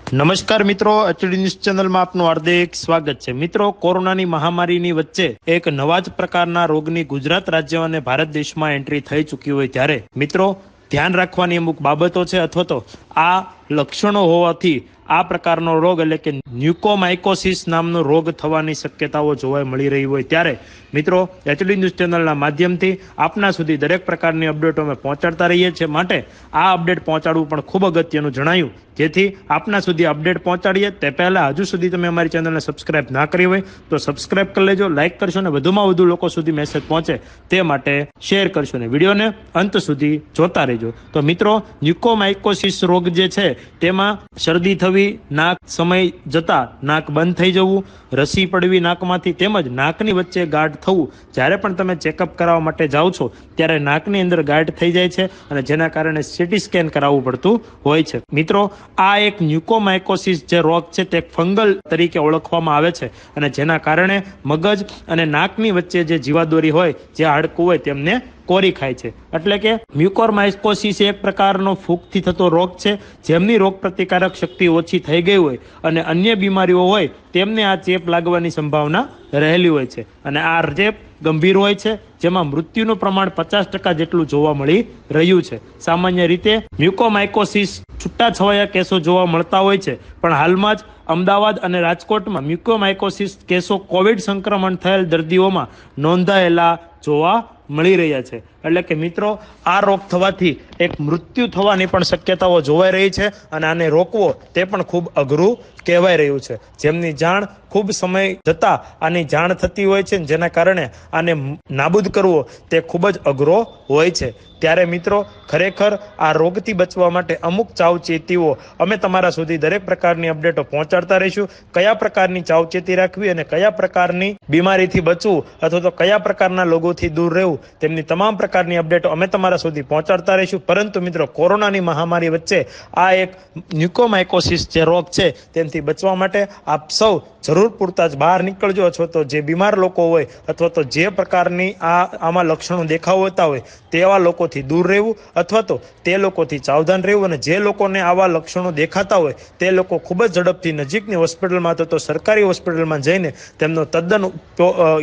નમસ્કાર મિત્રો, HD news ચેનલમાં આપનું હાર્દિક સ્વાગત છે। મિત્રો, કોરોનાની મહામારીની વચ્ચે એક નવા જ પ્રકારના રોગની ગુજરાત રાજ્ય અને ભારત દેશમાં એન્ટ્રી થઈ ચૂકી હોય ત્યારે મિત્રો ધ્યાન રાખવાની અમુક બાબતો છે અથવા તો આ લક્ષણો હોવાથી આ પ્રકારનો રોગ એટલે કે મ્યુકોમાઇકોસિસ નામનો રોગ થવાની શક્યતાઓ જોવા મળી રહી હોય ત્યારે મિત્રો એચડી ન્યૂઝ ચેનલના માધ્યમથી આપના સુધી દરેક પ્રકારની અપડેટો અમે પહોંચાડતા રહીએ છીએ। માટે આ અપડેટ પહોંચાડવું પણ ખૂબ અગત્યનું જણાયું, જેથી આપના સુધી અપડેટ પહોંચાડીએ તે પહેલા હજુ સુધી તમે અમારી ચેનલને સબસ્ક્રાઇબ ના કરી હોય તો સબસ્ક્રાઇબ કરી લેજો, લાઇક કરશો અને વધુમાં વધુ લોકો સુધી મેસેજ પહોંચે તે માટે શેર કરશો ને વિડીયોને અંત સુધી જોતા રહેજો। તો મિત્રો, મ્યુકોમાઇકોસિસ રોગ જે છે તેમાં શરદી થવી, નાક સમય જતા નાક બંધ થઈ જવું, રસી પડવી નાકમાંથી, તેમજ નાકની વચ્ચે ગાંઠ થવું। જ્યારે પણ તમે ચેકઅપ કરાવવા માટે જાઓ છો ત્યારે નાકની અંદર ગાંઠ થઈ જાય છે અને જેના કારણે સીટી સ્કેન કરાવવું પડતું હોય છે। મિત્રો, આ એક મ્યુકોમાઇકોસિસ જે રોગ છે તે ફંગલ તરીકે ઓળખવામાં આવે છે અને જેના કારણે મગજ અને નાકની વચ્ચે જે જીવાદોરી હોય, જે હાડકું હોય તેમને કોરી ખાય છે। એટલે કે મ્યુકોમાઇકોસિસ એક પ્રકારનો ફૂગથી થતો રોગ છે, જેમની રોગ પ્રતિકારક શક્તિ ઓછી થઈ ગઈ હોય અને અન્ય બીમારીઓ હોય તેમને આ ચેપ લાગવાની સંભાવના રહેલી હોય છે અને આ ચેપ ગંભીર હોય છે, જેમાં મૃત્યુનું પ્રમાણ 50% જેટલું જોવા મળી રહ્યું છે। સામાન્ય રીતે મ્યુકોમાઇકોસિસ છૂટાછવાયા કેસો જોવા મળતા હોય છે, પણ હાલમાં જ અમદાવાદ અને રાજકોટમાં મ્યુકોમાઇકોસિસ કેસો કોવિડ સંક્રમણ થયેલ દર્દીઓમાં નોંધાયેલા જોવા મળી રહ્યા છે। એટલે કે મિત્રો, આ રોગ થવાથી એક મૃત્યુ થવાની પણ શક્યતાઓ જોવાઈ રહી છે અને આને રોકવો તે પણ ખૂબ અઘરું કહેવાય રહ્યું છે। જેમની જાણ ખૂબ સમય જતા આની જાણ થતી હોય છે, જેના કારણે આને નાબૂદ કરવો તે ખૂબ જ અઘરો હોય છે। ત્યારે મિત્રો, ખરેખર આ રોગથી બચવા માટે અમુક સાવચેતીઓ અમે તમારા સુધી દરેક પ્રકારની અપડેટો પહોંચાડતા રહીશું। કયા પ્રકારની સાવચેતી રાખવી અને કયા પ્રકારની બીમારીથી બચવું અથવા તો કયા પ્રકારના લોકોથી દૂર રહેવું, તેમની તમામ પ્રકારની અપડેટો અમે તમારા સુધી પહોંચાડતા રહીશું। પરંતુ મિત્રો, કોરોનાની મહામારી વચ્ચે આ એક મ્યુકોમાઇકોસિસ જે રોગ છે તેનાથી બચવા માટે આપ સૌ જરૂર પૂરતા જ બહાર નીકળજો, અથવા તો જે બીમાર લોકો હોય અથવા તો જે પ્રકારની આમાં લક્ષણો દેખાવતા હોય તેવા લોકોથી દૂર રહેવું અથવા તો તે લોકોથી સાવધાન રહેવું। અને જે લોકોને આવા લક્ષણો દેખાતા હોય તે લોકો ખૂબ જ ઝડપથી નજીકની હોસ્પિટલમાં અથવા તો સરકારી હોસ્પિટલમાં જઈને તેમનો તદ્દન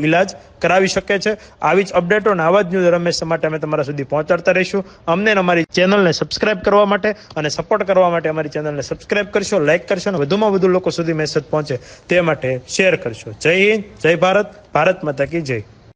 ઈલાજ કરાવી શકે છે। આવી જ અપડેટો અને આવા જ ન્યૂઝ હંમેશા માટે અમે તમારા સુધી પહોંચાડતા રહીશું। અમને અમારી ચેનલને સબસ્ક્રાઇબ કરવા માટે અને સપોર્ટ કરવા માટે અમારી ચેનલને સબસ્ક્રાઇબ કરશો, લાઇક કરશો અને વધુમાં વધુ લોકો સુધી મેસેજ પહોંચે તે માટે શેર કરશો। જય હિન્દ, જય ભારત, ભારત માતા કી જય।